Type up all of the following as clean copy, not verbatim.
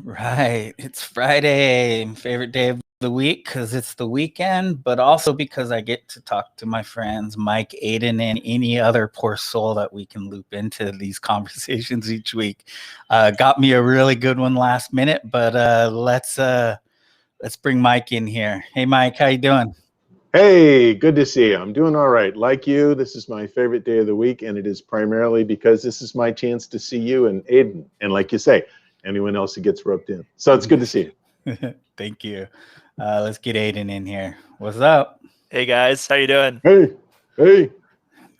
Right. It's Friday, favorite day of the week because it's the weekend, but also because I get to talk to my friends, Mike, Aiden, and any other poor soul that we can loop into these conversations each week. Got me a really good one last minute, but let's bring Mike in here. Hey, Mike, how you doing? Hey, good to see you. I'm doing all right. Like you, this is my favorite day of the week, and it is primarily because this is my chance to see you and Aiden, and like you say, anyone else who gets roped in. So it's good to see you. Thank you. Let's get Aiden in here. What's up? Hey guys, how you doing? Hey.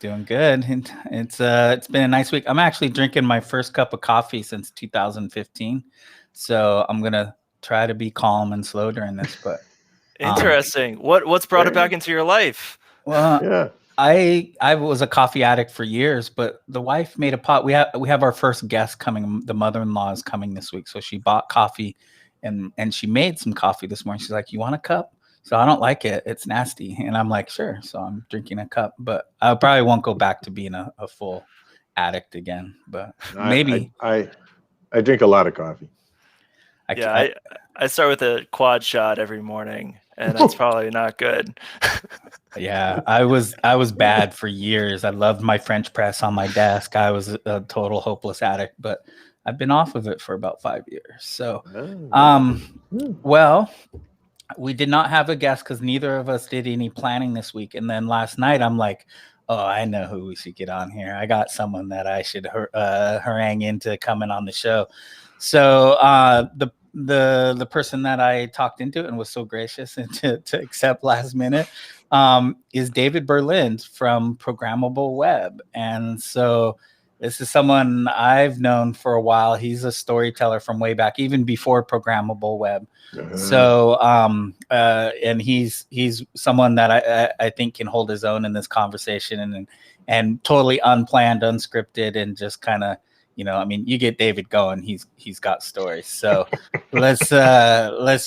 Doing good. It's been a nice week. I'm actually drinking my first cup of coffee since 2015, so I'm gonna try to be calm and slow during this. But interesting. What's brought it back into your life? Well, yeah. I was a coffee addict for years, but the wife made a pot. We have our first guest coming. The mother-in-law is coming this week, so she bought coffee, and she made some coffee this morning. She's like, "You want a cup?" So I don't like it. It's nasty. And I'm like, sure. So I'm drinking a cup, but I probably won't go back to being a full addict again. But maybe. I drink a lot of coffee. I start with a quad shot every morning, and that's probably not good. Yeah, I was bad for years. I loved my French press on my desk. I was a total hopeless addict, but I've been off of it for about 5 years. So, well, we did not have a guest because neither of us did any planning this week. And then last night, I'm like, oh, I know who we should get on here. I got someone that I should harangue into coming on the show. So the person that I talked into it and was so gracious and to accept last minute is David Berlin from Programmable Web. And so this is someone I've known for a while. He's a storyteller from way back, even before Programmable Web. So, and he's someone that I think can hold his own in this conversation and totally unplanned, unscripted, and just kind of, I mean, you get David going, he's got stories. So let's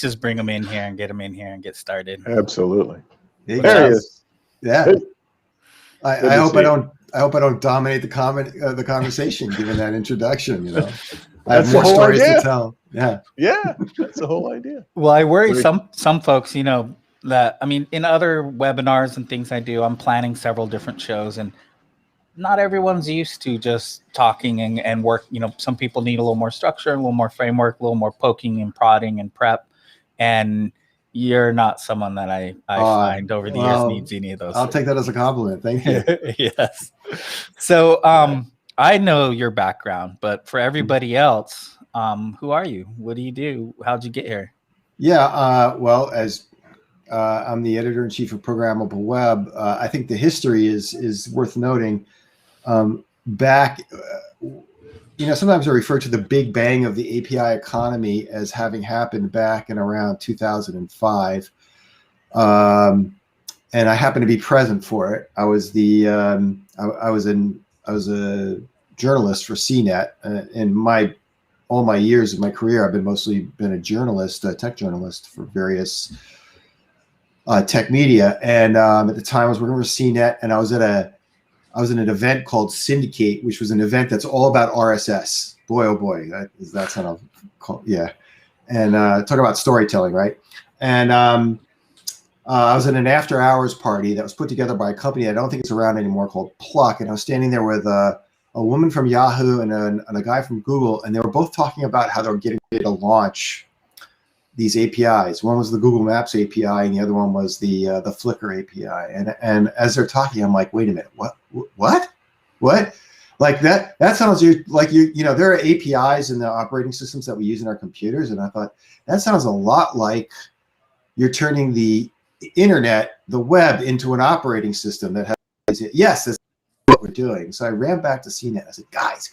just bring him in here and get him in here and get started. Absolutely. There he is. Yeah. Hey. I hope I don't dominate the conversation given that introduction. I have more stories to tell. Yeah, that's the whole idea. Well, I worry some folks, that in other webinars and things I do, I'm planning several different shows, and not everyone's used to just talking and work. Some people need a little more structure, a little more framework, a little more poking and prodding and prep, and you're not someone that I find over the years needs any of those. I'll take that as a compliment. Thank you. Yes. So I know your background, but for everybody else, who are you? What do you do? How'd you get here? Yeah. Well, as I'm the editor-in-chief of Programmable Web, I think the history is worth noting. Back, sometimes I refer to the big bang of the API economy as having happened back in around 2005. And I happened to be present for it. I was I was a journalist for CNET. In all my years of my career, I've mostly been a journalist, a tech journalist for various tech media. And at the time I was working for CNET, and I was at an event called Syndicate, which was an event that's all about RSS. Boy, oh boy, that's how I'll call, yeah. And talk about storytelling, right? And I was at an after hours party that was put together by a company I don't think it's around anymore called Pluck. And I was standing there with a woman from Yahoo and a guy from Google, and they were both talking about how they were getting ready to launch these APIs. One was the Google Maps API, and the other one was the Flickr API. And as they're talking, I'm like, wait a minute, what? Like that sounds like there are APIs in the operating systems that we use in our computers, and I thought that sounds a lot like you're turning the internet, the web, into an operating system that has. Yes, that's what we're doing. So I ran back to CNET. I said, guys,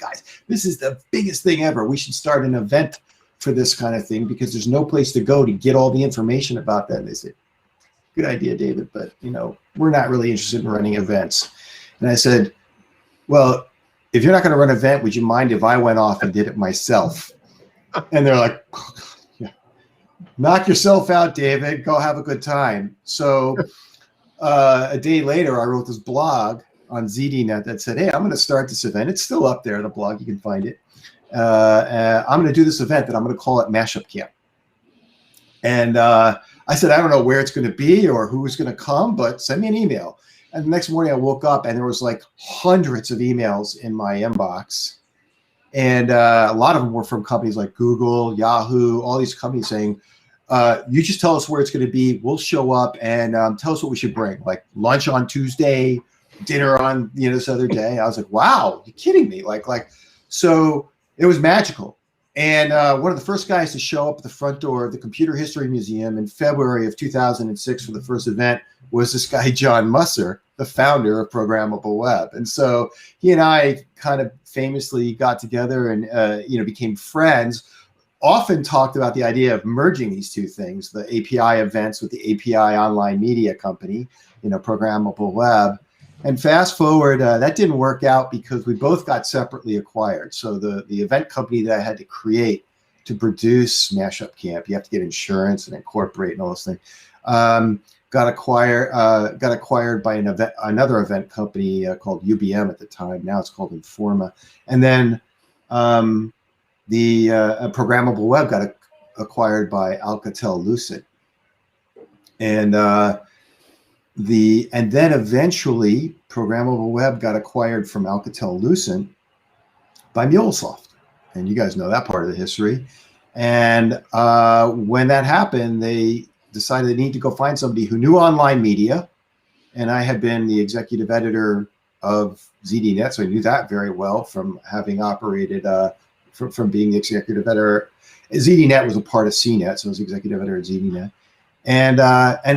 this is the biggest thing ever. We should start an event for this kind of thing because there's no place to go to get all the information about that. And they said, good idea, David, but we're not really interested in running events. And I said, well, if you're not going to run an event, would you mind if I went off and did it myself? And they're like, yeah, knock yourself out, David. Go have a good time. So a day later, I wrote this blog on ZDNet that said, hey, I'm going to start this event. It's still up there, the blog. You can find it. I'm going to do this event that I'm going to call it Mashup Camp. And I said, I don't know where it's going to be or who's going to come, but send me an email. And the next morning I woke up and there was like hundreds of emails in my inbox. And a lot of them were from companies like Google, Yahoo, all these companies saying, you just tell us where it's going to be. We'll show up and tell us what we should bring, like lunch on Tuesday, dinner on this other day. I was like, wow, you're kidding me. So it was magical. And one of the first guys to show up at the front door of the Computer History Museum in February of 2006 for the first event was this guy, John Musser, the founder of Programmable Web. And so he and I kind of famously got together and, became friends, often talked about the idea of merging these two things, the API events with the API online media company, Programmable Web. And fast forward, that didn't work out because we both got separately acquired. So the event company that I had to create to produce Mashup Camp, you have to get insurance and incorporate and all those things, got acquired by another event company called UBM at the time. Now it's called Informa. And then the Programmable Web got acquired by Alcatel-Lucent. And then eventually Programmable Web got acquired from Alcatel-Lucent by MuleSoft. And you guys know that part of the history. And when that happened, they decided they need to go find somebody who knew online media. And I had been the executive editor of ZDNet, so I knew that very well from having operated, from being the executive editor. ZDNet was a part of CNET, so I was executive editor at ZDNet. And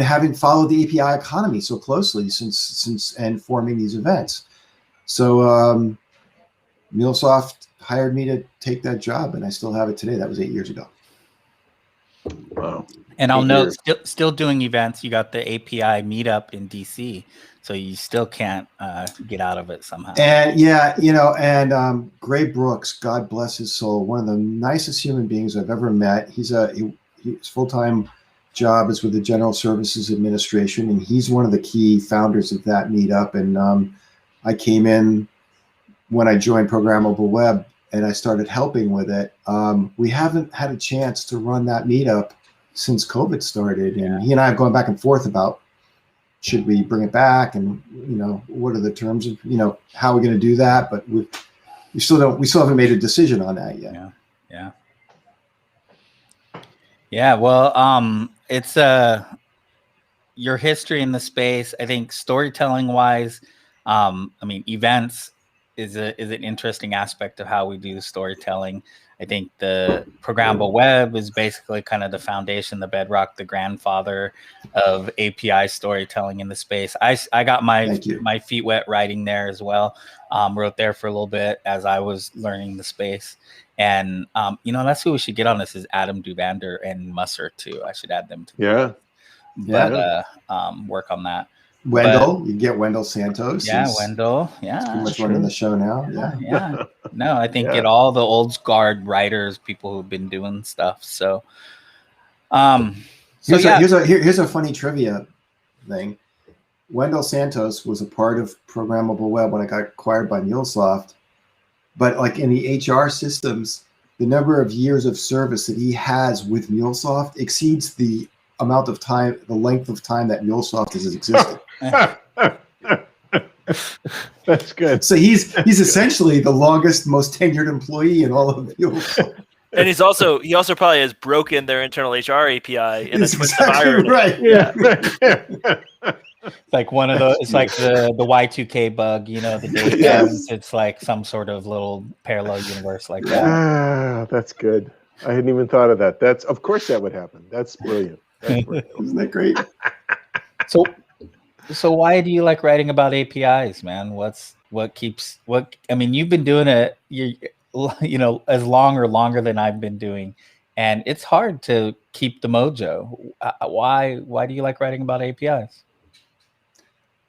having followed the API economy so closely since forming these events. So MuleSoft hired me to take that job, and I still have it today. That was 8 years ago. Wow. And I'll note, still doing events. You got the API meetup in DC, so you still can't get out of it somehow. And Gray Brooks, God bless his soul, one of the nicest human beings I've ever met. His full-time job is with the General Services Administration, and he's one of the key founders of that meetup. And I came in when I joined Programmable Web, and I started helping with it. We haven't had a chance to run that meetup since COVID started, and he and I have gone back and forth about should we bring it back, and what are the terms of how we're going to do that. But we still haven't made a decision on that yet. Yeah. Well, it's your history in the space. I think storytelling wise, events is an interesting aspect of how we do the storytelling. I think the Programmable Web is basically kind of the foundation, the bedrock, the grandfather of API storytelling in the space. I got my feet wet writing there as well. Wrote there for a little bit as I was learning the space. And, that's who we should get on this is Adam Duvander and Musser too. I should add them to work on that. Wendell, you get Wendell Santos. Yeah, Wendell. Yeah. Pretty much running the show now. Yeah. No, I think get all the old guard writers, people who've been doing stuff. So, here's a funny trivia thing. Wendell Santos was a part of Programmable Web when I got acquired by MuleSoft, but like in the HR systems, the number of years of service that he has with MuleSoft exceeds the amount of time, the length of time that MuleSoft has existed. That's good. So he's essentially the longest, most tenured employee in all of MuleSoft. And he also probably has broken their internal HR API in a twist of exactly irony. Right. Yeah. It's like one of those. It's like the Y2K bug. The data. Yes. It's like some sort of little parallel universe like that. That's good. I hadn't even thought of that. Of course that would happen. That's brilliant. Isn't that great? So why do you like writing about APIs, man? You've been doing it, as long or longer than I've been doing, and it's hard to keep the mojo. Why do you like writing about APIs?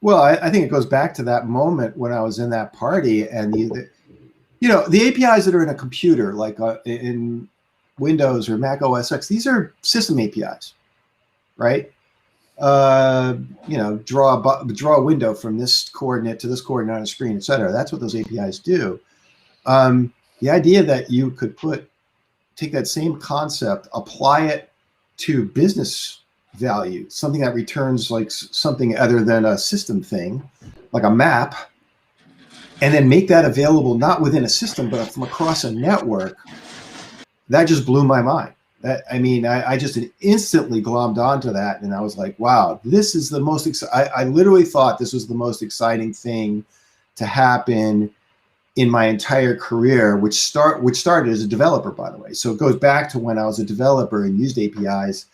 Well, I think it goes back to that moment when I was in that party, and the APIs that are in a computer, like in Windows or Mac OS X, these are system APIs, right? Draw a window from this coordinate to this coordinate on a screen, et cetera. That's what those APIs do. the idea that you could take that same concept, apply it to business value, something that returns like something other than a system thing, like a map, and then make that available not within a system, but from across a network, that just blew my mind. I just instantly glommed onto that, and I was like, wow, this is the most I literally thought this was the most exciting thing to happen in my entire career, which started as a developer, by the way. So it goes back to when I was a developer and used APIs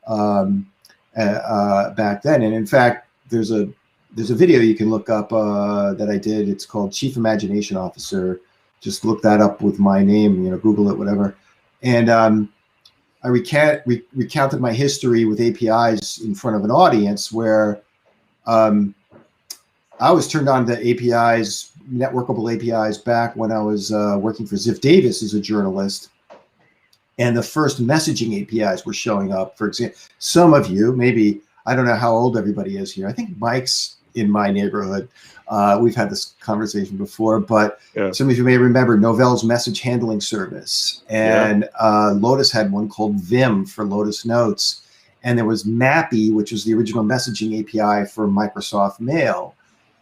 back then. And in fact, there's a video you can look up that I did. It's called Chief Imagination Officer. Just look that up with my name, Google it, whatever. And I recounted my history with APIs in front of an audience where I was turned on to APIs, networkable APIs, back when I was working for Ziff Davis as a journalist. And the first messaging APIs were showing up. For example, some of you, maybe, I don't know how old everybody is here. I think Mike's in my neighborhood. We've had this conversation before, but some of you may remember Novell's message handling service. And Lotus had one called Vim for Lotus Notes. And there was Mappy, which was the original messaging API for Microsoft Mail.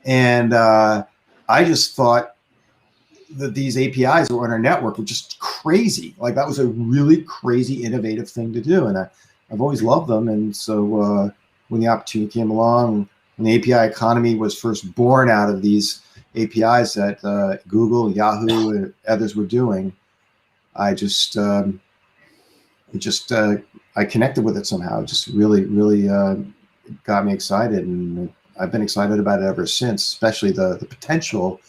And I just thought that these APIs that were on our network were just crazy. Like, that was a really crazy, innovative thing to do. And I've always loved them. And so when the opportunity came along, when the API economy was first born out of these APIs that Google, Yahoo, and others were doing, I just I connected with it somehow. It just really got me excited, and I've been excited about it ever since, especially the potential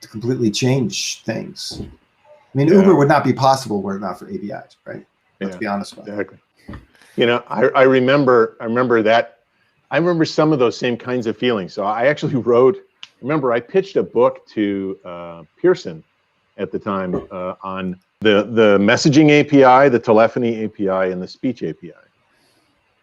to completely change things. I mean, Uber would not be possible were it not for APIs, right? Let's be honest about it. Exactly. I remember that. I remember some of those same kinds of feelings. So I actually I pitched a book to Pearson at the time on the messaging API, the telephony API, and the speech API.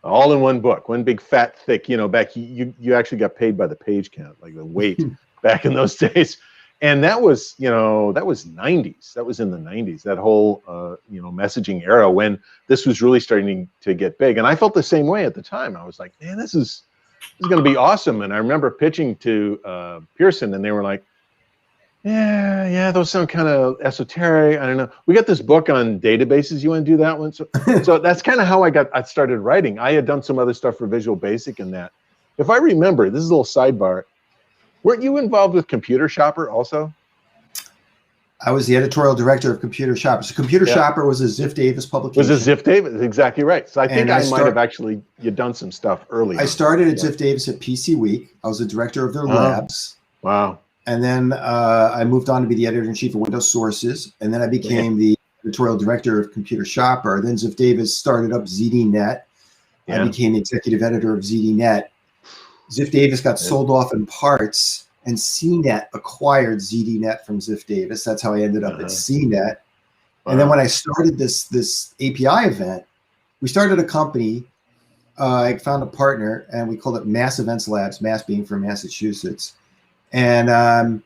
All in one book, one big fat thick, back, you actually got paid by the page count, like the weight back in those days. And that was 90s. That was in the 90s, that whole, messaging era when this was really starting to get big. And I felt the same way at the time. I was like, man, this is going to be awesome. And I remember pitching to Pearson, and they were like, yeah, those sound kind of esoteric. I don't know. We got this book on databases. You want to do that one? So that's kind of how I started writing. I had done some other stuff for Visual Basic and that. If I remember, this is a little sidebar. Weren't you involved with Computer Shopper also? I was the editorial director of Computer Shopper. So Computer Shopper was a Ziff Davis publication. Was a Ziff Davis, exactly right. So I think I might have actually done some stuff earlier. I started at Ziff Davis at PC Week. I was the director of their labs. Wow. And then I moved on to be the editor-in-chief of Windows Sources. And then I became the editorial director of Computer Shopper. Then Ziff Davis started up ZDNet. I became the executive editor of ZDNet. Ziff Davis got sold off in parts, and CNET acquired ZDNet from Ziff Davis. That's how I ended up at CNET. Wow. And then when I started this API event, we started a company. I found a partner, and we called it Mass Events Labs, Mass being from Massachusetts. And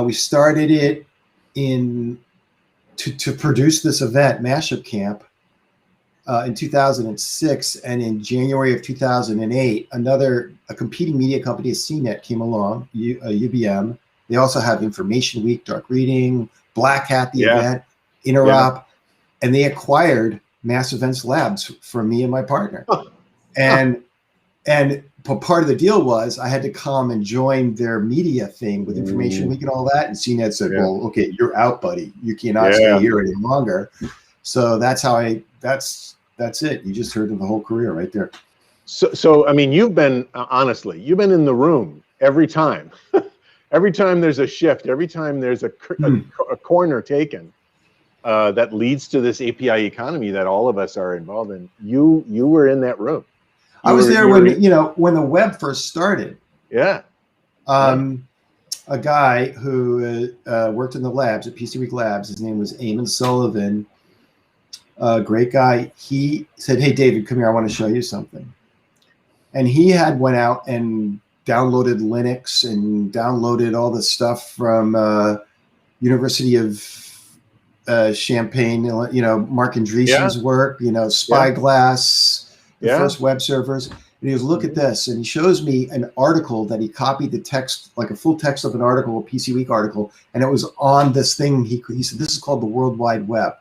we started it to produce this event, Mashup Camp, in 2006. And in January of 2008, a competing media company, CNET, came along, UBM. They also have Information Week, Dark Reading, Black Hat, the event, Interop, and they acquired Mass Events Labs from me and my partner. And part of the deal was I had to come and join their media thing with Information Week and all that. And CNET said, well, okay, you're out, buddy. You cannot stay here any longer. So that's how that's it. You just heard of the whole career right there. So I mean, you've been, honestly, you've been in the room every time. Every time there's a shift, every time there's a corner taken that leads to this API economy that all of us are involved in, you were in that room. I was there when the web first started. Yeah. A guy who worked in the labs at PC Week Labs, his name was Eamon Sullivan, great guy. He said, hey, David, come here. I want to show you something. And he had went out and downloaded Linux and downloaded all the stuff from University of Champaign, Mark Andreessen's work, Spyglass, the first web servers. And he goes, look at this. And he shows me an article that he copied the text, like a full text of an article, a PC Week article. And it was on this thing. He said, this is called the World Wide Web.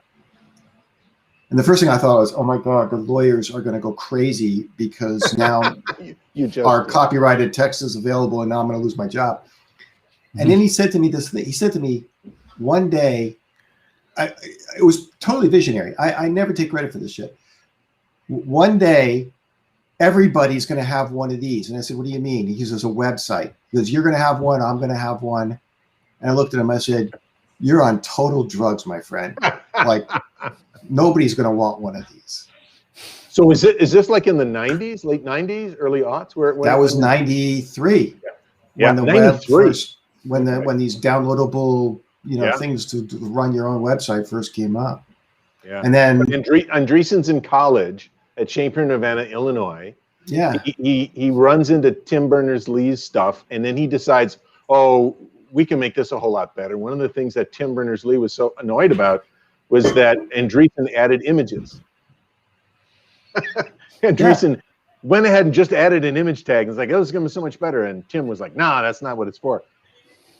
And the first thing I thought was, oh my God, the lawyers are going to go crazy because now our copyrighted text is available and now I'm going to lose my job. And then he said to me this thing. He said to me, one day, it was totally visionary. I never take credit for this shit. One day, everybody's going to have one of these. And I said, what do you mean? He says, a website. He goes, you're going to have one. I'm going to have one. And I looked at him. I said, you're on total drugs, my friend. Like, nobody's going to want one of these. So is this like in the 90s, late 90s, early aughts? That was 93. Yeah, when the 93. web first, when these downloadable things to run your own website first came up. Yeah. And then Andreessen's in college at Champaign-Urbana, Illinois. Yeah. He runs into Tim Berners-Lee's stuff, and then he decides, oh, we can make this a whole lot better. One of the things that Tim Berners-Lee was so annoyed about was that Andreessen added images. Andreessen went ahead and just added an image tag. It's like, oh, this is going to be so much better. And Tim was like, nah, that's not what it's for.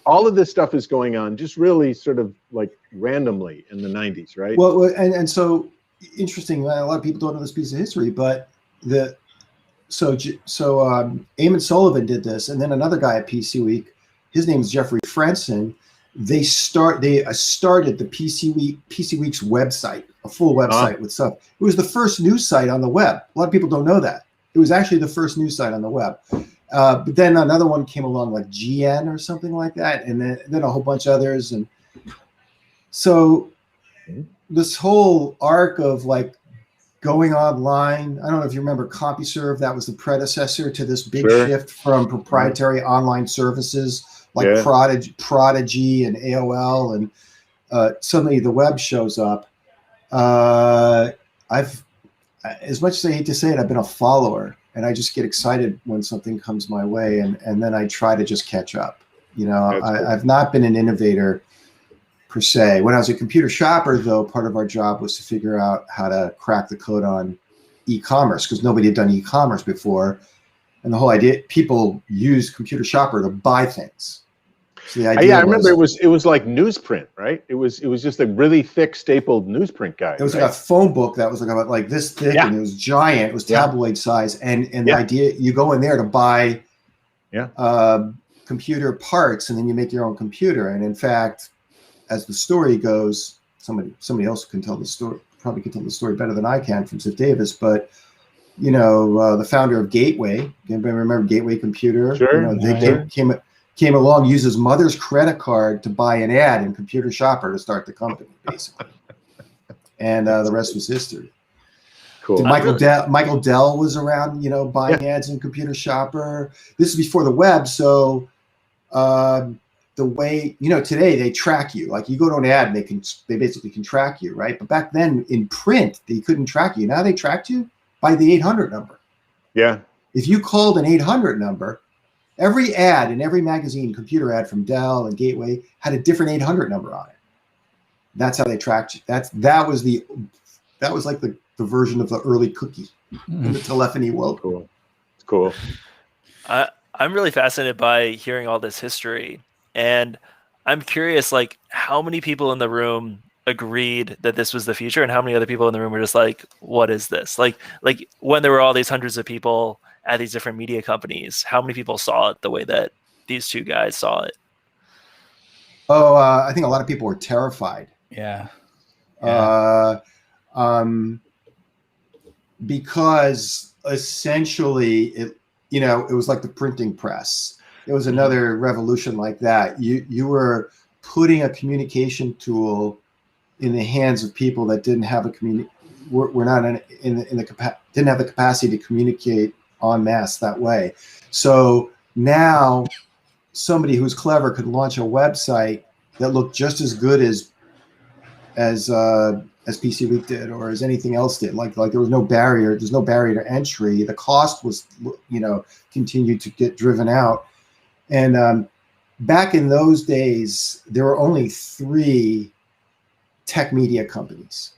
All of this stuff is going on just really sort of like randomly in the 90s, right? Well, and so interesting. A lot of people don't know this piece of history, but Eamon Sullivan did this, and then another guy at PC Week, his name is Jeffrey Frenson. They started the PC Week's website, a full website with stuff. It was the first news site on the web. A lot of people don't know that. It was actually the first news site on the web. But then another one came along, like GN or something like that, and then a whole bunch of others. And so this whole arc of like going online, I don't know if you remember CompuServe, that was the predecessor to this big shift from proprietary online services like Prodigy and AOL, and suddenly the web shows up. As much as I hate to say it, I've been a follower, and I just get excited when something comes my way, and then I try to just catch up. I've not been an innovator per se. When I was a computer shopper, though, part of our job was to figure out how to crack the code on e-commerce, because nobody had done e-commerce before. And the whole idea, people use Computer Shopper to buy things. So the idea I remember it was like newsprint, right? It was just a really thick stapled newsprint guide. It was like a phone book that was like this thick, and it was giant. It was tabloid size, and the idea, you go in there to buy computer parts, and then you make your own computer. And in fact, as the story goes, somebody else can tell the story, probably can tell the story better than I can from Ziff Davis, but the founder of Gateway, anybody remember Gateway Computer? Sure. They came along, used his mother's credit card to buy an ad in Computer Shopper to start the company, basically. And the rest was history. Cool. Michael Dell was around, buying ads in Computer Shopper. This is before the web, so the way, today they track you. Like you go to an ad, and they basically can track you, right? But back then in print, they couldn't track you. Now they tracked you by the 800 number. Yeah. If you called an 800 number, every ad in every magazine, computer ad from Dell and Gateway, had a different 800 number on it. That's how they tracked you. That was like the version of the early cookie in the telephony world. Cool. It's cool. I'm really fascinated by hearing all this history, and I'm curious, like, how many people in the room agreed that this was the future, and how many other people in the room were just like, what is this? Like when there were all these hundreds of people at these different media companies, how many people saw it the way that these two guys saw it? I think a lot of people were terrified. Yeah. Because essentially it was like the printing press. It was another revolution like that. You were putting a communication tool in the hands of people that didn't have didn't have the capacity to communicate en masse that way. So now somebody who's clever could launch a website that looked just as good as PC Week did, or as anything else did. Like there was no barrier. There's no barrier to entry. The cost was, continued to get driven out. And back in those days, there were only 3 tech media companies.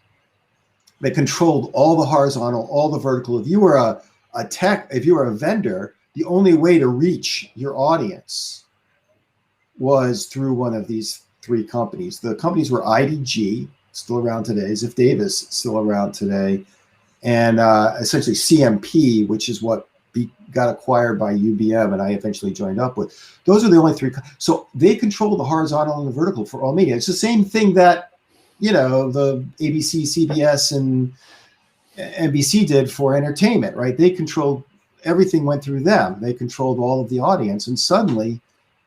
They controlled all the horizontal, all the vertical. If you were if you were a vendor, the only way to reach your audience was through one of these 3 companies. The companies were IDG, still around today, Ziff Davis, still around today, and essentially CMP, which is what got acquired by UBM, and I eventually joined up with. Those are the only 3. So they control the horizontal and the vertical for all media. It's the same thing that, you know, the ABC, CBS, and NBC did for entertainment, right? They controlled, everything went through them. They controlled all of the audience, and suddenly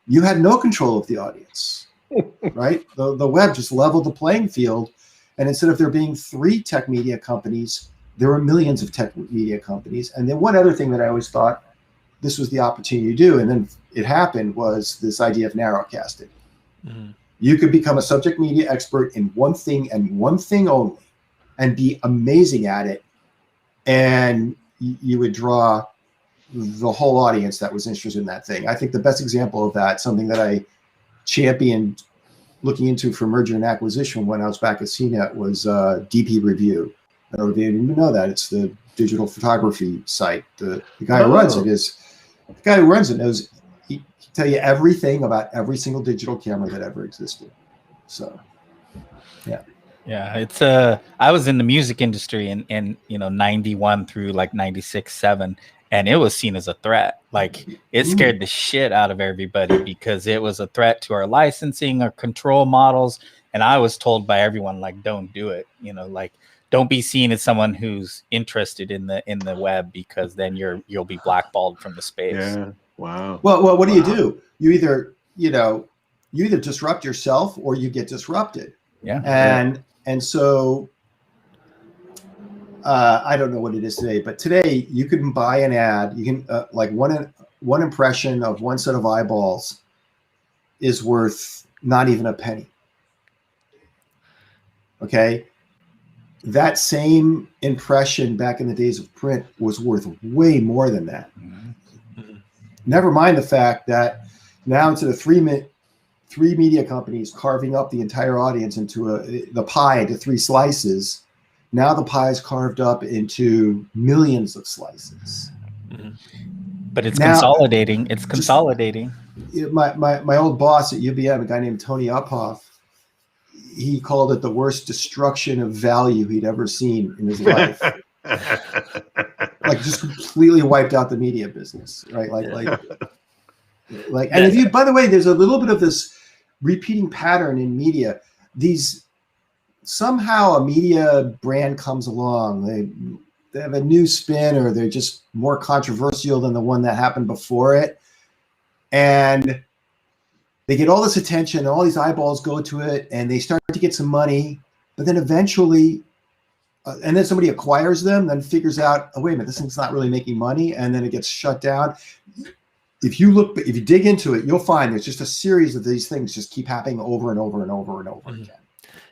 you had no control of the audience, right? The web just leveled the playing field, and instead of there being 3 tech media companies, there were millions of tech media companies. And then one other thing that I always thought this was the opportunity to do, and then it happened, was this idea of narrowcasting. Mm-hmm. You could become a subject media expert in one thing and one thing only, and be amazing at it. And you would draw the whole audience that was interested in that thing. I think the best example of that, something that I championed looking into for merger and acquisition when I was back at CNET, was DP Review. I don't know if you even know that. It's the digital photography site. The guy who runs it is, the guy who runs it knows, he can tell you everything about every single digital camera that ever existed. So, yeah. Yeah, it's I was in the music industry in you know, 91 through like 96, 7, and it was seen as a threat. Like, it scared the shit out of everybody because it was a threat to our licensing, our control models, and I was told by everyone, like, don't do it. You know, like, don't be seen as someone who's interested in the web, because then you'll be blackballed from the space. Yeah. Wow. Well, what do? You either disrupt yourself or you get disrupted. Yeah. And so I don't know what it is today, but today you can buy an ad. You can like one impression of one set of eyeballs is worth not even a penny. Okay. That same impression back in the days of print was worth way more than that. Mm-hmm. Never mind the fact that now instead of 3 media companies carving up the entire audience into the pie into 3 slices, now the pie is carved up into millions of slices. Mm-hmm. But it's now, consolidating. It's consolidating. My old boss at UBM, a guy named Tony Uphoff, he called it the worst destruction of value he'd ever seen in his life. Like, just completely wiped out the media business, right? And if you, by the way, there's a little bit of this repeating pattern in media. Somehow a media brand comes along, they have a new spin, or they're just more controversial than the one that happened before it, and they get all this attention, all these eyeballs go to it, and they start to get some money, but then eventually, and then somebody acquires them, then figures out, oh, wait a minute, this thing's not really making money, and then it gets shut down. If you dig into it, you'll find there's just a series of these things just keep happening over and over and over and over again.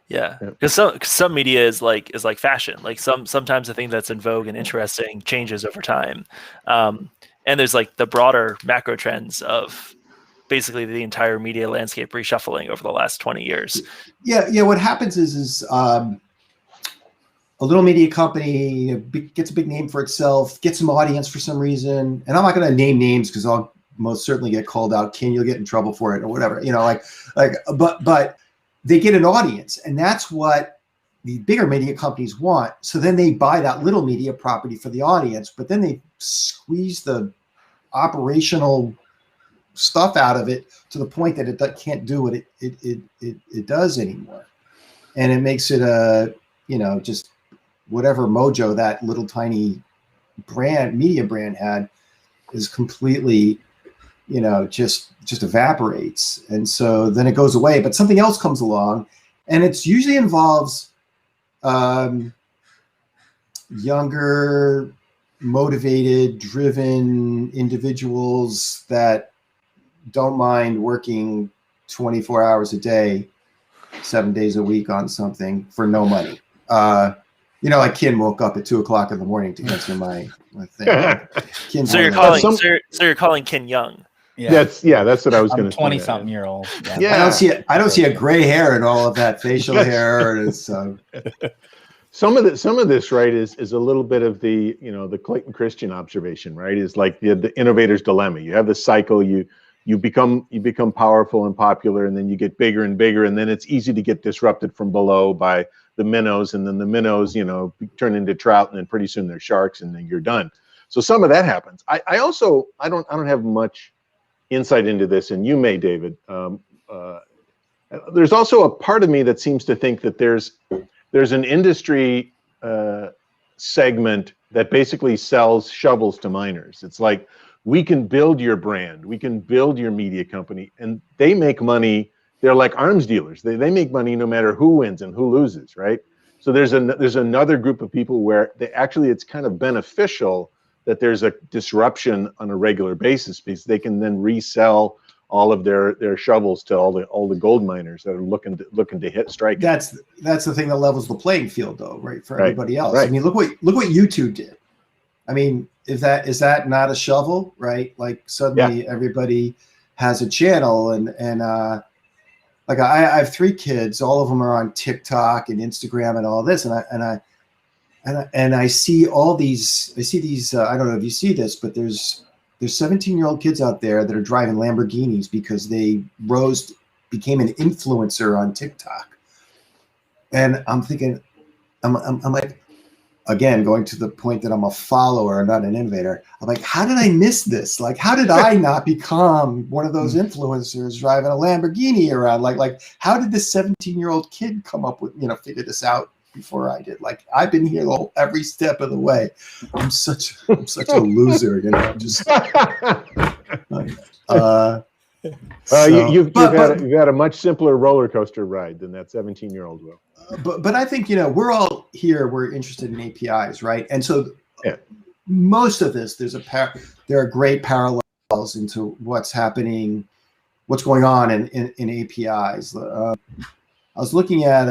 Yeah, because some media is like fashion. Like sometimes the thing that's in vogue and interesting changes over time, and there's like the broader macro trends of basically the entire media landscape reshuffling over the last 20 years. Yeah. What happens is a little media company gets a big name for itself, gets some audience for some reason, and I'm not going to name names because I'll most certainly get called out. Ken, you'll get in trouble for it or whatever. You know, but they get an audience, and that's what the bigger media companies want. So then they buy that little media property for the audience, but then they squeeze the operational stuff out of it to the point that it can't do what it does anymore, and it makes it just whatever mojo that little tiny media brand had is completely just evaporates, and so then it goes away. But something else comes along, and it's usually involves younger, motivated, driven individuals that don't mind working 24 hours a day, 7 days a week on something for no money. Like Ken woke up at 2:00 in the morning to answer my thing. So you're calling Ken young. Yeah. That's what I was I'm going to 20-something-year-old. Yeah. Yeah. I don't see a gray hair in all of that facial hair. And it's, Some of this, right, is a little bit of the, the Clayton Christian observation, right? Is like the innovator's dilemma. You have the cycle, you become powerful and popular, and then you get bigger and bigger, and then it's easy to get disrupted from below by the minnows, and then the minnows, turn into trout, and then pretty soon they're sharks, and then you're done. So some of that happens. I don't have much insight into this, and you may, David. There's also a part of me that seems to think that there's an industry segment that basically sells shovels to miners. It's like, we can build your brand, we can build your media company, and they make money. They're like arms dealers. They make money no matter who wins and who loses, right? So there's another group of people where it's kind of beneficial that there's a disruption on a regular basis, because they can then resell all of their shovels to all the gold miners that are looking to hit strike. that's the thing that levels the playing field, though, right? For Right. everybody else. Right. I mean, look what YouTube did. I mean, is that not a shovel, right? Like suddenly everybody has a channel, and like I have 3 kids, all of them are on TikTok and Instagram and all this, and I see all these. I see these. I don't know if you see this, but there's 17-year-old kids out there that are driving Lamborghinis because they became an influencer on TikTok. And I'm thinking, I'm like, again, going to the point that I'm a follower, not an innovator. I'm like, how did I miss this? Like, how did I not become one of those influencers driving a Lamborghini around? Like, how did this 17-year-old kid come up with, figure this out before I did? Like, I've been here every step of the way. I'm such a loser, just you've had a much simpler roller coaster ride than that 17-year-old will. But I think, we're all here, we're interested in APIs, right? And so most of this, there are great parallels into what's happening, what's going on in APIs. I was looking at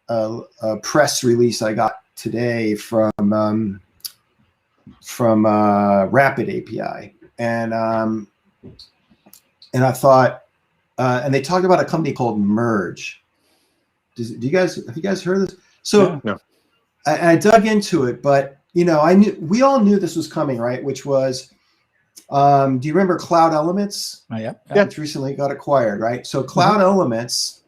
a press release I got today from Rapid API, and I thought, and they talked about a company called Merge. Have you guys heard of this? So no. I dug into it, but we all knew this was coming, right? Which was, do you remember Cloud Elements? Yeah. Which recently got acquired, right? So Cloud Elements,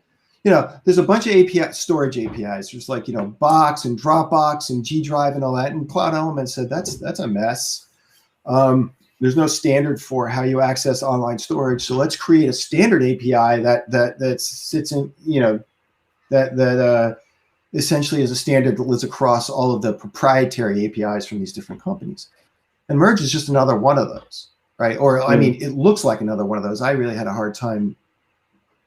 there's a bunch of storage APIs. There's like, Box and Dropbox and G Drive and all that. And Cloud Elements said that's a mess. There's no standard for how you access online storage. So let's create a standard API that sits in, that essentially is a standard that lives across all of the proprietary APIs from these different companies. And Merge is just another one of those, right? Or I mean, it looks like another one of those. I really had a hard time.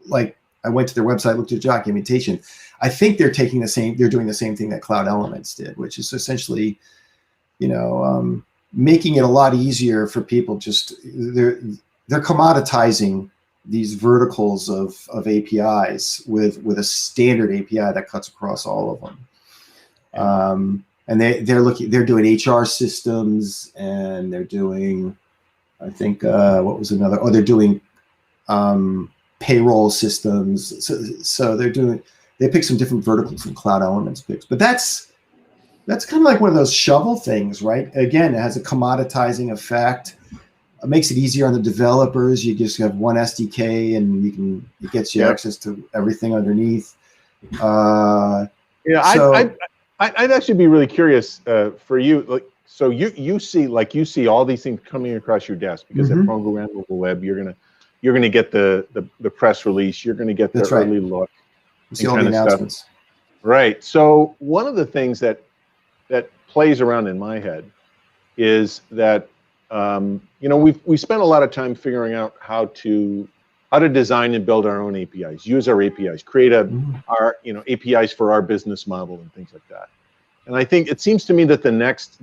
Like, I went to their website, looked at documentation. I think they're doing the same thing that Cloud Elements did, which is essentially, making it a lot easier for people. Just they're commoditizing these verticals of APIs with a standard API that cuts across all of them. And they're doing HR systems, and they're doing, I think, what was another? Oh, they're doing payroll systems. So they pick some different verticals from Cloud Elements picks, but that's kind of like one of those shovel things, right? Again, it has a commoditizing effect. It makes it easier on the developers. You just have one SDK, and it gets you access to everything underneath. I'd actually be really curious for you. Like, so you see all these things coming across your desk because at Programmable Web, you're gonna get the press release. You're gonna get the early look. You see all the announcements. Stuff. Right. So one of the things that plays around in my head is that we spent a lot of time figuring out how to design and build our own APIs, use our APIs, create our APIs for our business model and things like that. And I think it seems to me that the next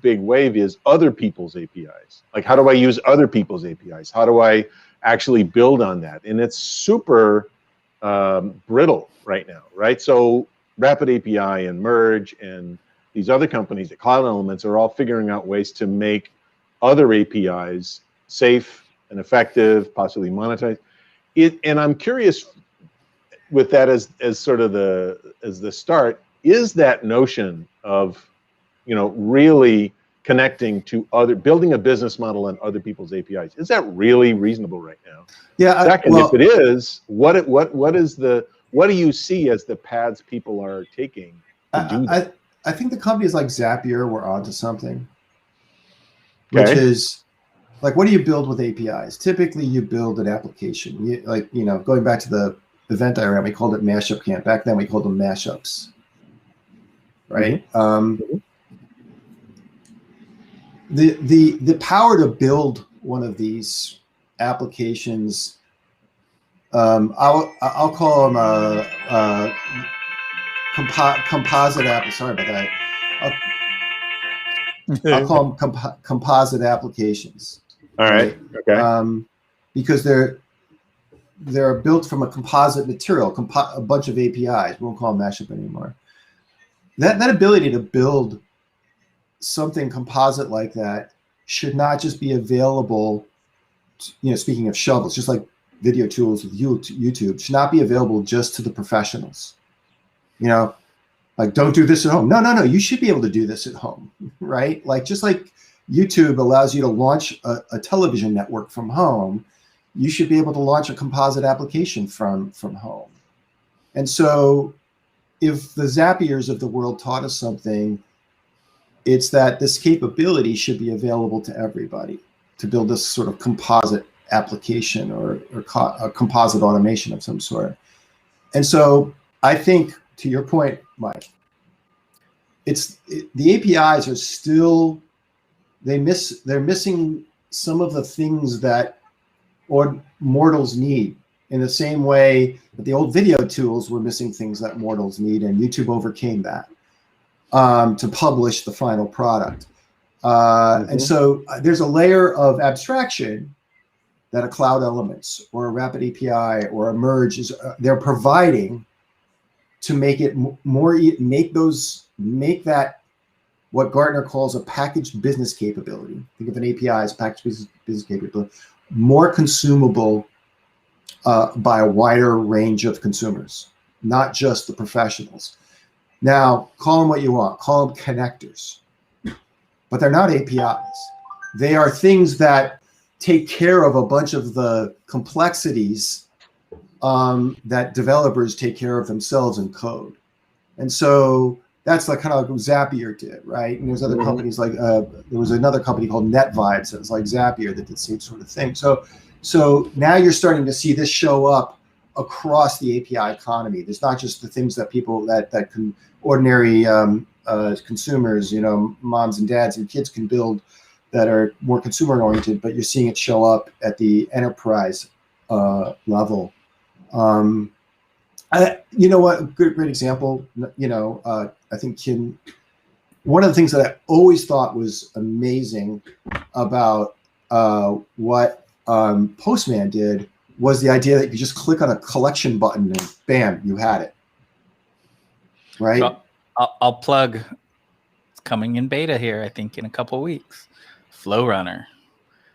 big wave is other people's APIs. Like, how do I use other people's APIs? How do I actually build on that? And it's super brittle right now, right? So Rapid API and Merge and these other companies, the Cloud Elements, are all figuring out ways to make other APIs safe and effective, possibly monetized. And I'm curious, with that as sort of the start, is that notion of, you know, really connecting to building a business model on other people's APIs, is that really reasonable right now? Yeah. Second, if it is, what do you see as the paths people are taking to do that? I think the companies like Zapier were onto something, Okay. which is like, what do you build with APIs? Typically, you build an application. Going back to the event I ran, we called it Mashup Camp. Back then, we called them mashups, right? Mm-hmm. The power to build one of these applications, I'll call them composite apps. Sorry about that. I'll call them composite applications. All right. Okay. Because they're built from a composite material, a bunch of APIs. We won't call them mashup anymore. That ability to build something composite like that should not just be available. Speaking of shovels, just like video tools with YouTube, should not be available just to the professionals. Like, don't do this at home. No. You should be able to do this at home, right? Like, just like YouTube allows you to launch a television network from home, you should be able to launch a composite application from home. And so if the Zapiers of the world taught us something, it's that this capability should be available to everybody to build this sort of composite application or a composite automation of some sort. And so I think, to your point, Mike, the APIs are still, they're missing some of the things that mortals need, in the same way that the old video tools were missing things that mortals need, and YouTube overcame that to publish the final product. And so there's a layer of abstraction that a Cloud Elements or a Rapid API or a Merge they're providing to make it make that what Gartner calls a packaged business capability. Think of an API as packaged business capability, more consumable by a wider range of consumers, not just the professionals. Now, call them what you want, call them connectors, but they're not APIs. They are things that take care of a bunch of the complexities that developers take care of themselves in code. And so that's like kind of like what Zapier did, right? And there's other companies like, there was another company called NetVibes that was like Zapier that did the same sort of thing. So now you're starting to see this show up across the API economy. There's not just the things that people ordinary consumers, moms and dads and kids can build that are more consumer oriented, but you're seeing it show up at the enterprise level. You know what? A great example. I think one of the things that I always thought was amazing about what Postman did was the idea that you just click on a collection button and bam, you had it. Right? So I'll plug. It's coming in beta here, I think, in a couple of weeks. FlowRunner.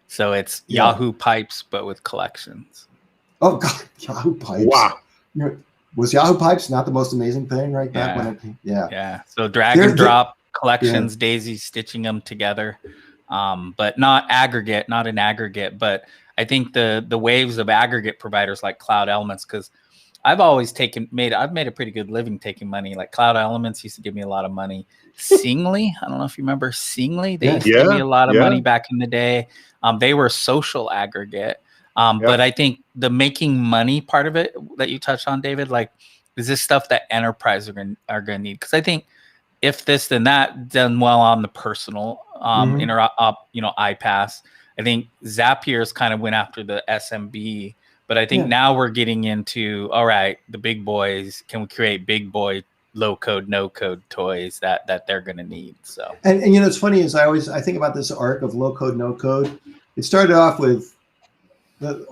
So it's Yahoo Pipes, but with collections. Oh God, Yahoo Pipes. Wow. Was Yahoo Pipes not the most amazing thing right back when it came? Yeah. Yeah. So drag and drop collections, daisy stitching them together, but not an aggregate. But I think the waves of aggregate providers like Cloud Elements, because I've always made a pretty good living taking money. Like Cloud Elements used to give me a lot of money. Singly, I don't know if you remember Singly. They used to give me a lot of money back in the day. They were social aggregate. But I think the making money part of it that you touched on, David, like, is this stuff that enterprise are going to need? Because I think if this, then that, done well on the personal iPaaS. I think Zapier's kind of went after the SMB, but I think now we're getting into, all right, the big boys, can we create big boy low code, no code toys that they're going to need? So, and it's funny is I think about this arc of low code, no code. It started off with the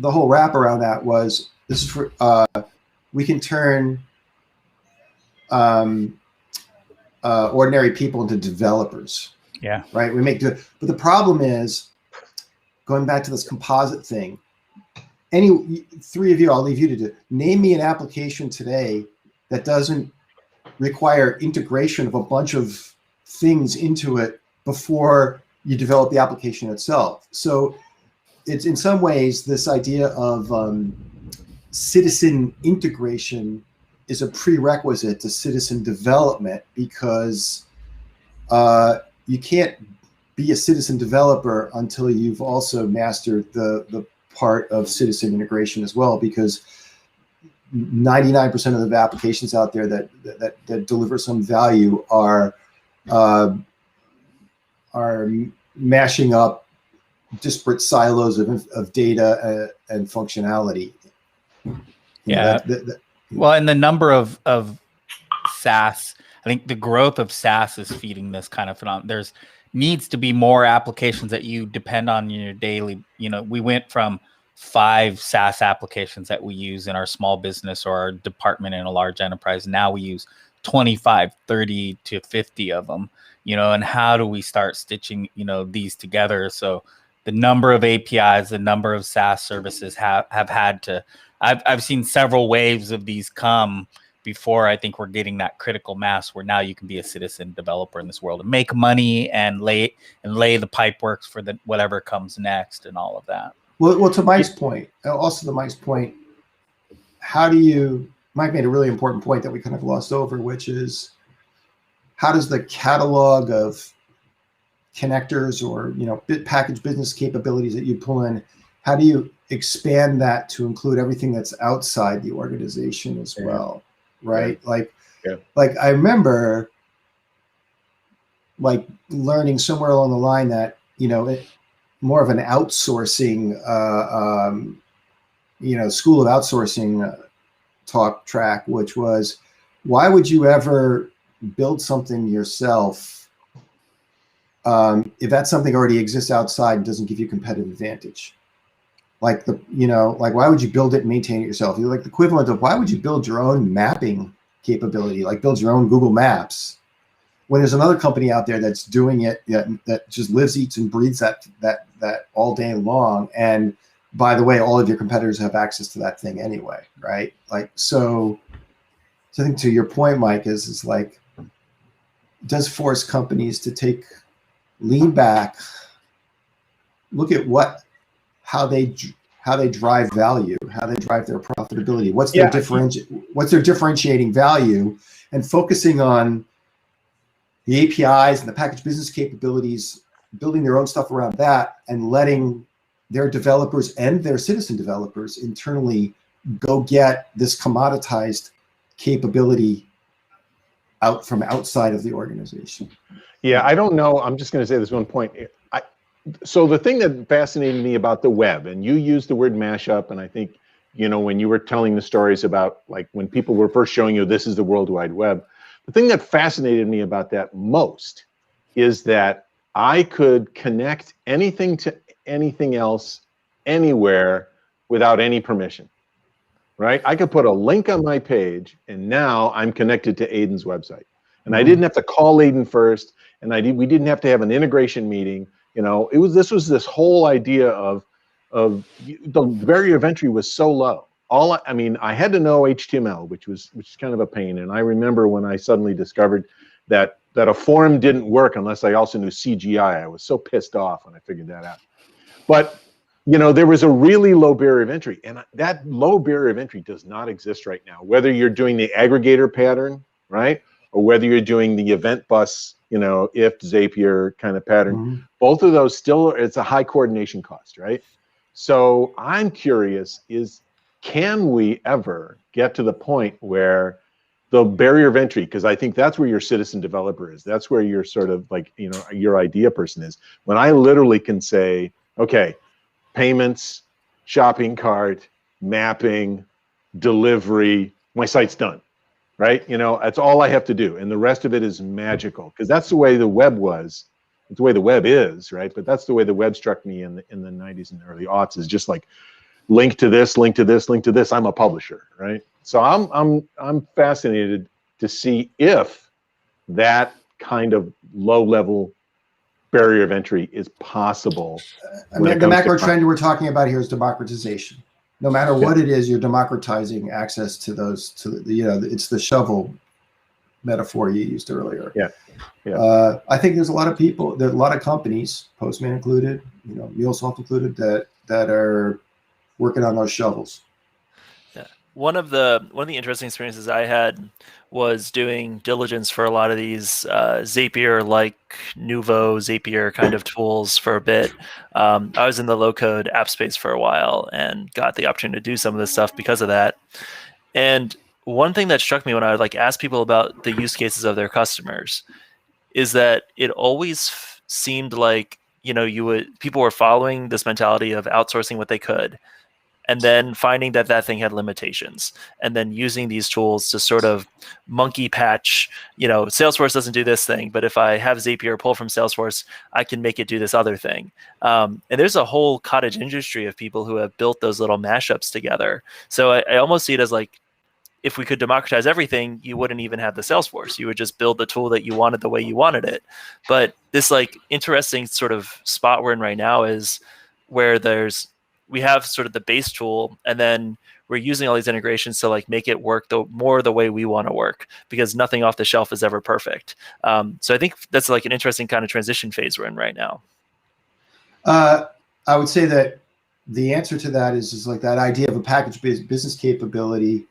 whole wrap around that was this is for we can turn ordinary people into developers. Yeah. Right. But the problem is going back to this composite thing, any three of you, I'll leave you to do. Name me an application today that doesn't require integration of a bunch of things into it before you develop the application itself. So it's in some ways this idea of citizen integration is a prerequisite to citizen development, because you can't be a citizen developer until you've also mastered the part of citizen integration as well, because 99% of the applications out there that deliver some value are mashing up disparate silos of data and functionality. Well, and the number of SaaS, I think the growth of SaaS is feeding this kind of phenomenon. There's needs to be more applications that you depend on in your daily. We went from 5 SaaS applications that we use in our small business or our department in a large enterprise. Now we use 25, 30 to 50 of them, and how do we start stitching, these together? So the number of APIs, the number of SaaS services have had to, I've seen several waves of these come before I think we're getting that critical mass where now you can be a citizen developer in this world and make money and lay the pipe works for the whatever comes next and all of that. Well, to Mike's point, how do you, Mike made a really important point that we kind of glossed over, which is how does the catalog of connectors or, package business capabilities that you pull in, how do you expand that to include everything that's outside the organization as well? Right. Yeah. Like I remember learning somewhere along the line that, more of an outsourcing, school of outsourcing talk track, which was, why would you ever build something yourself if that something already exists outside and doesn't give you competitive advantage? Why would you build it and maintain it yourself? You're like the equivalent of why would you build your own mapping capability, like build your own Google Maps, when there's another company out there that's doing it that just lives, eats, and breathes that all day long. And by the way, all of your competitors have access to that thing anyway, right? So I think to your point, Mike, is like, does force companies to lean back, look at how they drive value, how they drive their profitability, what's their differentiating value, and focusing on the APIs and the package business capabilities, building their own stuff around that, and letting their developers and their citizen developers internally go get this commoditized capability out from outside of the organization. Yeah, I don't know. I'm just going to say this one point. So the thing that fascinated me about the web, and you used the word mashup, and I think, when you were telling the stories about when people were first showing you this is the World Wide Web, the thing that fascinated me about that most is that I could connect anything to anything else anywhere without any permission, right? I could put a link on my page and now I'm connected to Aiden's website. And I didn't have to call Aiden first, and we didn't have to have an integration meeting. This was this whole idea of the barrier of entry was so low. I had to know HTML, which is kind of a pain. And I remember when I suddenly discovered that a form didn't work unless I also knew CGI. I was so pissed off when I figured that out. But there was a really low barrier of entry, and that low barrier of entry does not exist right now. Whether you're doing the aggregator pattern, right, or whether you're doing the event bus, if Zapier kind of pattern, both of those it's a high coordination cost, right? So I'm curious, can we ever get to the point where the barrier of entry, because I think that's where your citizen developer is, that's where your sort of your idea person is, when I literally can say, okay, payments, shopping cart, mapping, delivery, my site's done, right? That's all I have to do, and the rest of it is magical, because that's the way the web was. It's the way the web is, right? But that's the way the web struck me in the 90s and the early aughts, is just like link to this, link to this, link to this. I'm a publisher, right? So I'm fascinated to see if that kind of low level barrier of entry is possible. I mean, the macro trend we're talking about here is democratization. No matter what it is, you're democratizing access to those, it's the shovel metaphor you used earlier. Yeah. I think there's a lot of people, there are a lot of companies, Postman included, MuleSoft included, that are working on those shovels. Yeah. One of the interesting experiences I had was doing diligence for a lot of these Zapier-like Nouveau Zapier kind of tools for a bit. I was in the low-code app space for a while and got the opportunity to do some of this stuff because of that. And one thing that struck me when I would ask people about the use cases of their customers is that it always seemed like people were following this mentality of outsourcing what they could, and then finding that thing had limitations, and then using these tools to sort of monkey patch, Salesforce doesn't do this thing, but if I have Zapier pull from Salesforce, I can make it do this other thing. And there's a whole cottage industry of people who have built those little mashups together. So I almost see it as if we could democratize everything, you wouldn't even have the Salesforce. You would just build the tool that you wanted the way you wanted it. But this interesting sort of spot we're in right now is where we have sort of the base tool, and then we're using all these integrations to make it work the way we want to work, because nothing off the shelf is ever perfect. So I think that's an interesting kind of transition phase we're in right now. I would say that the answer to that is that idea of a package-based business capability.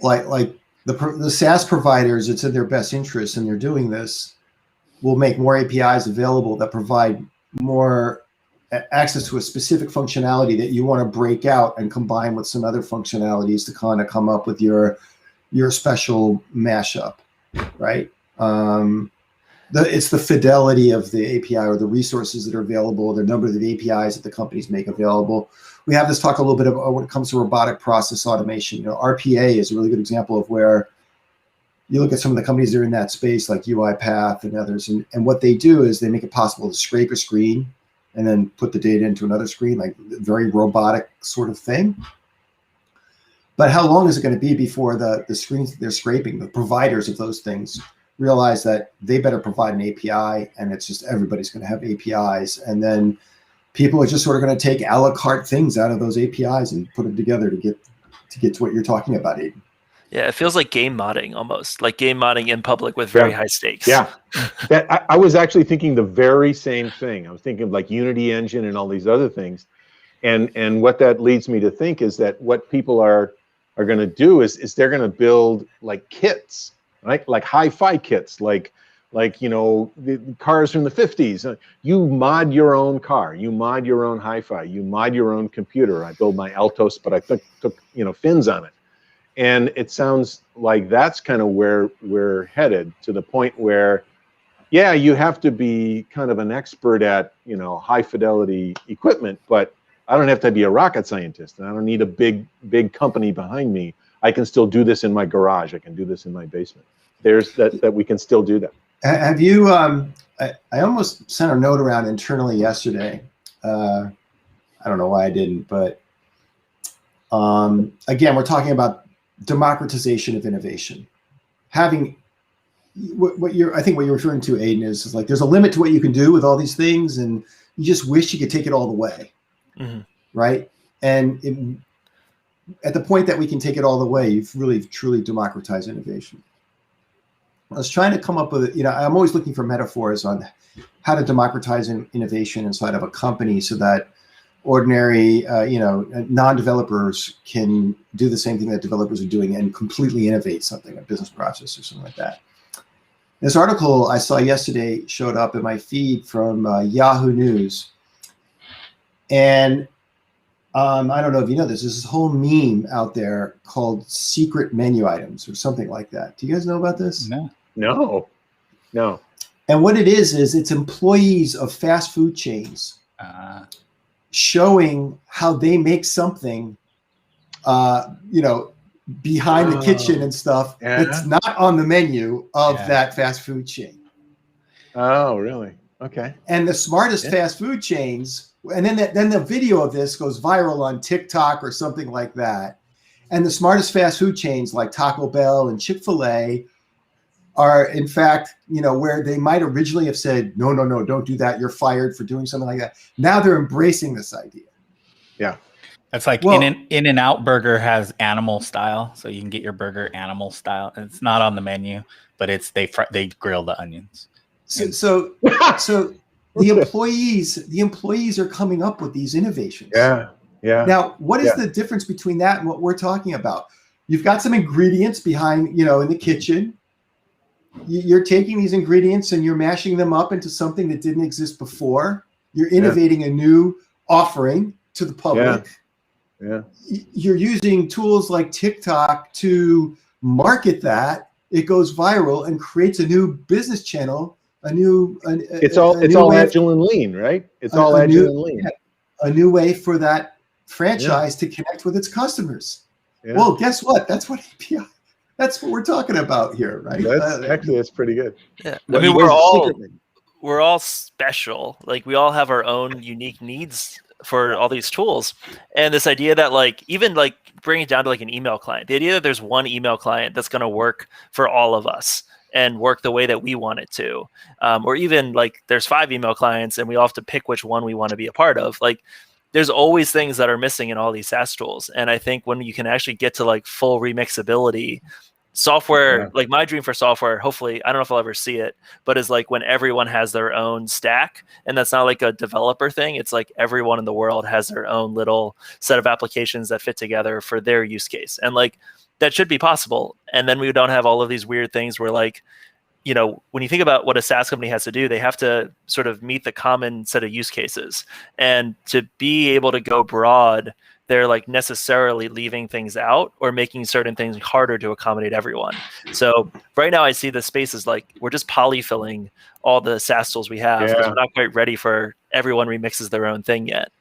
The SaaS providers, it's in their best interest, and they're doing this, will make more APIs available that provide more access to a specific functionality that you want to break out and combine with some other functionalities to kind of come up with your special mashup, right? It's the fidelity of the API, or the resources that are available, the number of APIs that the companies make available. We have this talk a little bit about when it comes to robotic process automation. RPA is a really good example of where you look at some of the companies that are in that space, like UiPath and others, and what they do is they make it possible to scrape a screen and then put the data into another screen, very robotic sort of thing. But how long is it going to be before the screens that they're scraping, the providers of those things, realize that they better provide an API, and it's just everybody's going to have APIs, and then people are just sort of going to take a la carte things out of those APIs and put them together to get to what you're talking about, Aiden. Yeah, it feels like game modding almost, like game modding in public with very high stakes. Yeah, I was actually thinking the very same thing. I was thinking of Unity Engine and all these other things, and what that leads me to think is that what people are going to do is they're going to build kits, right? Like hi-fi kits, like the cars from the 50s. You mod your own car, you mod your own hi-fi, you mod your own computer. I build my Altos, but I took fins on it. And it sounds like that's kind of where we're headed, to the point where, you have to be kind of an expert at, high fidelity equipment, but I don't have to be a rocket scientist, and I don't need a big company behind me. I can still do this in my garage. I can do this in my basement. There's that we can still do that. Have you, I almost sent a note around internally yesterday. I don't know why I didn't, but again, we're talking about democratization of innovation. Having I think what you're referring to, Aiden, is there's a limit to what you can do with all these things, and you just wish you could take it all the way, right? And at the point that we can take it all the way, you've really truly democratized innovation. I was trying to come up with, I'm always looking for metaphors on how to democratize innovation inside of a company so that ordinary, non-developers can do the same thing that developers are doing and completely innovate something, a business process or something like that. This article I saw yesterday showed up in my feed from Yahoo News. And I don't know if you know this, there's this whole meme out there called secret menu items or something like that. Do you guys know about this? No. And what it is it's employees of fast food chains showing how they make something, behind the kitchen and stuff. It's not on the menu of that fast food chain. Oh, really? Okay. And the smartest fast food chains, and then the video of this goes viral on TikTok or something like that. And the smartest fast food chains like Taco Bell and Chick-fil-A are in fact, where they might originally have said, no, don't do that. You're fired for doing something like that. Now they're embracing this idea. Yeah. That's like In-N-Out Burger has animal style, so you can get your burger animal style. And it's not on the menu, but they grill the onions. So the employees are coming up with these innovations. Yeah. Now, what is the difference between that and what we're talking about? You've got some ingredients behind, in the kitchen. You're taking these ingredients and you're mashing them up into something that didn't exist before. You're innovating a new offering to the public. Yeah. You're using tools like TikTok to market that. It goes viral and creates a new business channel. It's all agile and lean, right? It's all agile and lean. A new way for that franchise to connect with its customers. Yeah. Well, guess what? That's what we're talking about here, right? That's pretty good. Yeah. I mean, we're all special. Like, we all have our own unique needs for all these tools. And this idea that even bring it down to an email client, the idea that there's one email client that's going to work for all of us and work the way that we want it to, or even there's 5 email clients and we all have to pick which one we want to be a part of. There's always things that are missing in all these SaaS tools. And I think when you can actually get to full remixability, software, my dream for software, hopefully, I don't know if I'll ever see it, but is when everyone has their own stack. And that's not a developer thing. It's everyone in the world has their own little set of applications that fit together for their use case. And that should be possible. And then we don't have all of these weird things where when you think about what a SaaS company has to do, they have to sort of meet the common set of use cases. And to be able to go broad, they're necessarily leaving things out or making certain things harder to accommodate everyone. So right now I see the space as we're just polyfilling all the SaaS tools we have because we're not quite ready for everyone remixes their own thing yet.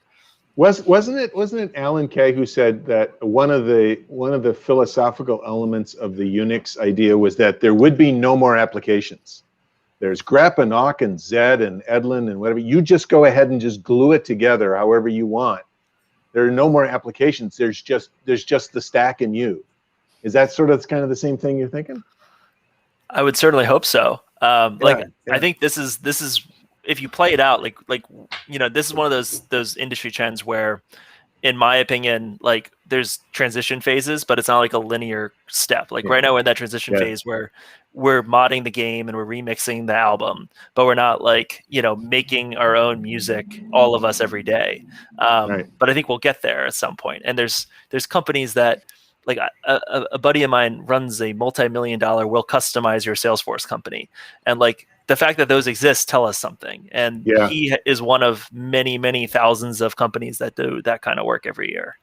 Wasn't it Alan Kay who said that one of the philosophical elements of the Unix idea was that there would be no more applications? There's grep and awk and zed and edlin and whatever. You just go ahead and just glue it together however you want. There are no more applications. There's just the stack and you. Is that sort of kind of the same thing you're thinking? I would certainly hope so. I think this is if you play it out, this is one of those industry trends where, in my opinion, there's transition phases, but it's not a linear step. Right now we're in that transition phase where we're modding the game and we're remixing the album, but we're not making our own music, all of us, every day. But I think we'll get there at some point. And there's companies that a buddy of mine runs a multi-million-dollar will customize your Salesforce company. And the fact that those exist tell us something. And he is one of many, many thousands of companies that do that kind of work every year.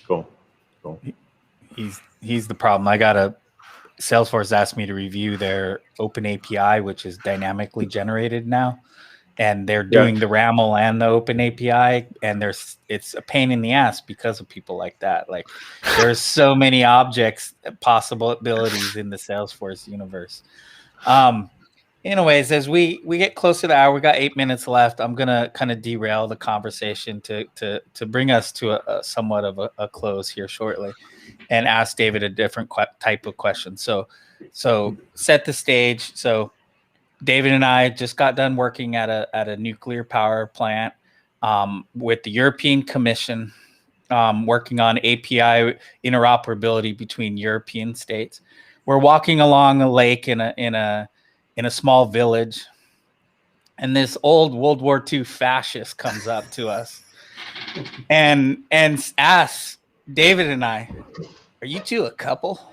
Cool. He's the problem. Salesforce asked me to review their open API, which is dynamically generated now. And they're doing the RAML and the open API. And it's a pain in the ass because of people like that. There's so many possibilities in the Salesforce universe. Anyways, as we get close to the hour, we got 8 minutes left. I'm gonna kind of derail the conversation to bring us to a somewhat of a close here shortly, and ask David a different type of question. So set the stage. So David and I just got done working at a nuclear power plant with the European Commission, working on API interoperability between European states. We're walking along a lake in a small village, and this old World War II fascist comes up to us and asks David and I, "Are you two a couple?"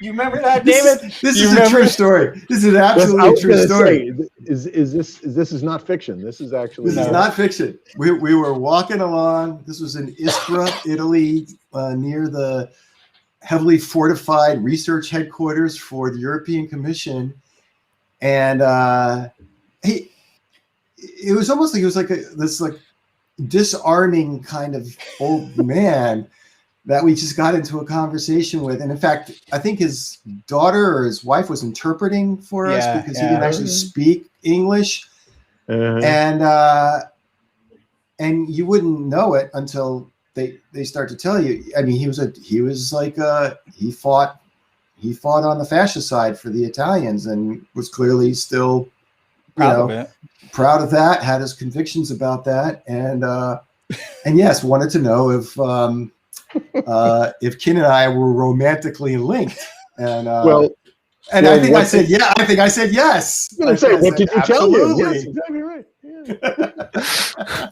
You remember that, David? This is a true story. This is an absolutely true story. This is not fiction. This is actually This is not fiction. We were walking along. This was in Ispra, Italy, near the heavily fortified research headquarters for the European Commission, and it was almost like he was this disarming kind of old man that we just got into a conversation with. And in fact, I think his daughter or his wife was interpreting for us because he didn't actually speak English, and you wouldn't know it until they start to tell you. I mean, he fought he fought on the fascist side for the Italians and was clearly still Proud of it. proud of that, had his convictions about that, and yes, wanted to know if Ken and I were romantically linked. And I think I said yeah. I think I said yes. I was going to say, what did you tell you? absolutely. Yes, exactly right. Yeah.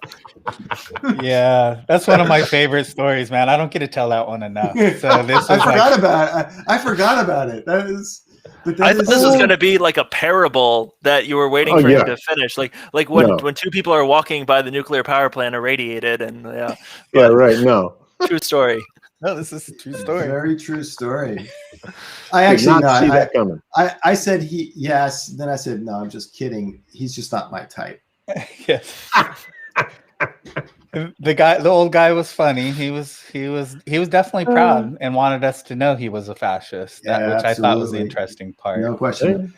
Yeah, that's one of my favorite stories, man. I don't get to tell that one enough. So this was I forgot about it. I forgot about it. I thought this was going to be like a parable that you were waiting for him to finish, like when two people are walking by the nuclear power plant irradiated, and yeah, right. No, true story. No, this is a true story. Very true story. I actually see that coming. I said yes. Then I said no. I'm just kidding. He's just not my type. Yes. The old guy was funny. He was definitely proud and wanted us to know he was a fascist, which I thought was the interesting part. No question.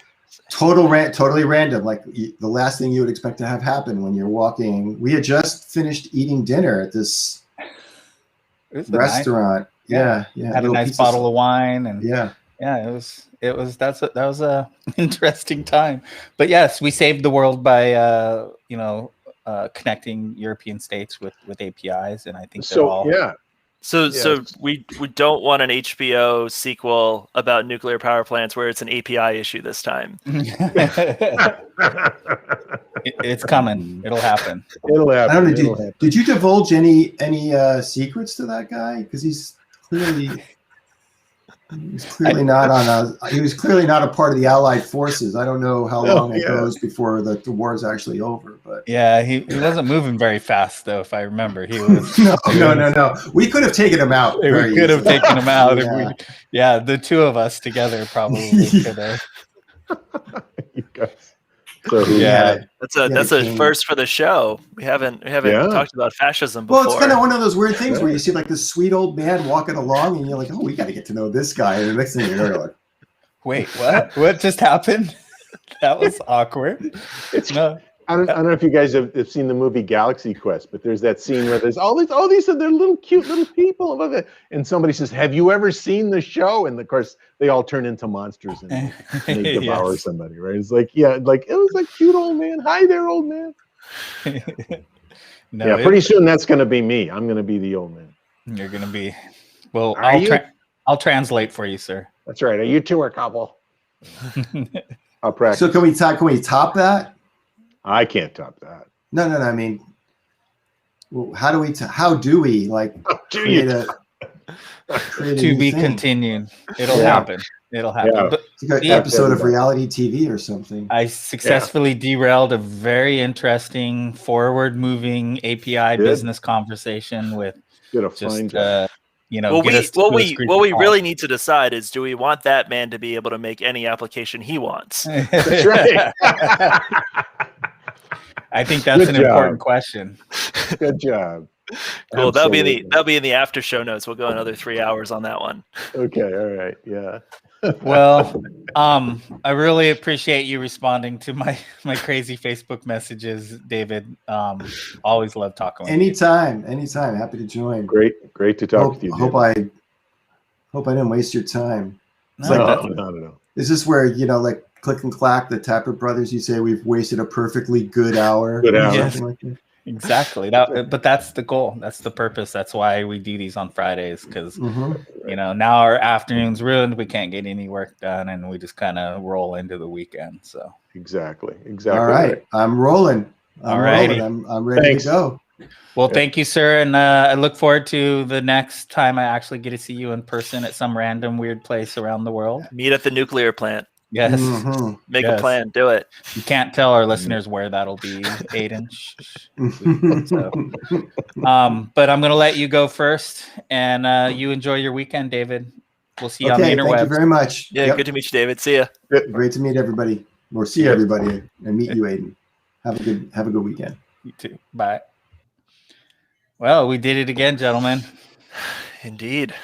Totally random. Like the last thing you would expect to have happen when you're walking. We had just finished eating dinner at this restaurant. Yeah. Had a nice bottle of wine, and yeah. That was a interesting time. But yes, we saved the world by connecting European states with APIs, and I think So we don't want an HBO sequel about nuclear power plants where it's an API issue this time. It's coming. It'll happen. It'll happen. I don't know. Did you divulge any secrets to that guy? Because he was clearly not a part of the Allied forces. I don't know how long it goes before the war is actually over. But yeah, he wasn't moving very fast, though. If I remember, he was. No. We could have taken him out. We could have taken him out. The two of us together probably could have. You guys. So that's a first for the show. We haven't talked about fascism before. Well, it's kind of one of those weird things where you see like this sweet old man walking along, and you're like, oh, we got to get to know this guy. And the next thing you're like, wait, what? What just happened? That was awkward. I don't know if you guys have seen the movie Galaxy Quest, but there's that scene where there's all these are they're little cute little people, and somebody says, "Have you ever seen the show?" And of course, they all turn into monsters and they devour somebody, right? It's like, it was a cute old man. Hi there, old man. Pretty soon that's going to be me. I'm going to be the old man. You're going to be. Well, I'll translate for you, sir. That's right. Are you two a couple? I'll practice. So can we top that? I can't top that. No. I mean, how do we create a to be continued? It'll happen. It'll happen. Yeah. It's like an episode of reality TV or something. I successfully derailed a very interesting, forward-moving API business conversation with just what we really need to decide is, do we want that man to be able to make any application he wants? That's right. I think that's an important question. Good job. Cool. That'll be in the after show notes. We'll go another 3 hours on that one. Okay. All right. Yeah. Well, I really appreciate you responding to my crazy Facebook messages, David. Always love talking with you. Anytime. Happy to join. Great to talk to you. Hope I didn't waste your time. No. Is this where, like Click and Clack, the Tapper Brothers, you say we've wasted a perfully good hour? Yes. Like that? Exactly. But that's the goal. That's the purpose. That's why we do these on Fridays, because now our afternoon's ruined. We can't get any work done, and we just kind of roll into the weekend. So exactly. All right. I'm rolling. All right. I'm ready to go. Well, thank you, sir, and I look forward to the next time I actually get to see you in person at some random weird place around the world. Meet at the nuclear plant. Yes. Make a plan. Do it. You can't tell our listeners where that'll be, Aiden. But I'm going to let you go first, and you enjoy your weekend, David. We'll see you on the interwebs. Thank you very much. Yeah, good to meet you, David. See ya. Great to meet everybody, or see everybody, and meet you, Aiden. Have a good weekend. You too. Bye. Well, we did it again, gentlemen. Indeed.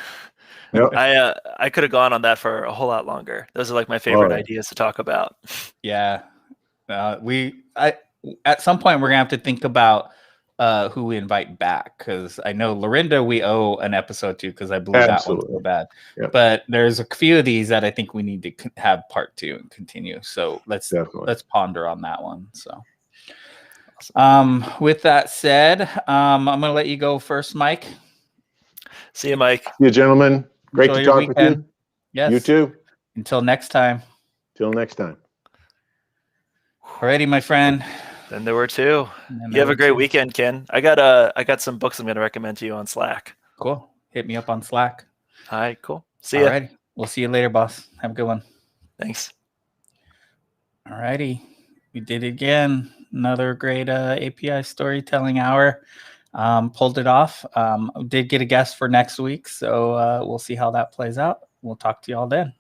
Yep. I could have gone on that for a whole lot longer. Those are like my favorite ideas to talk about. Yeah. At some point we're gonna have to think about who we invite back, because I know Lorinda we owe an episode to, because I blew that one so bad. Yep. But there's a few of these that I think we need to have part 2 and continue. So let's ponder on that one. So with that said, I'm gonna let you go first, Mike. See you, Mike. See you, gentlemen. Great to talk with you. Yes. You too. Until next time. Till next time. Alrighty, my friend. Then there were 2. You have a great weekend, Ken. I got some books I'm going to recommend to you on Slack. Cool. Hit me up on Slack. All right, cool. See ya. Alrighty. We'll see you later, boss. Have a good one. Thanks. Alrighty. We did it again. Another great API storytelling hour. Pulled it off. Did get a guest for next week, so we'll see how that plays out. We'll talk to you all then.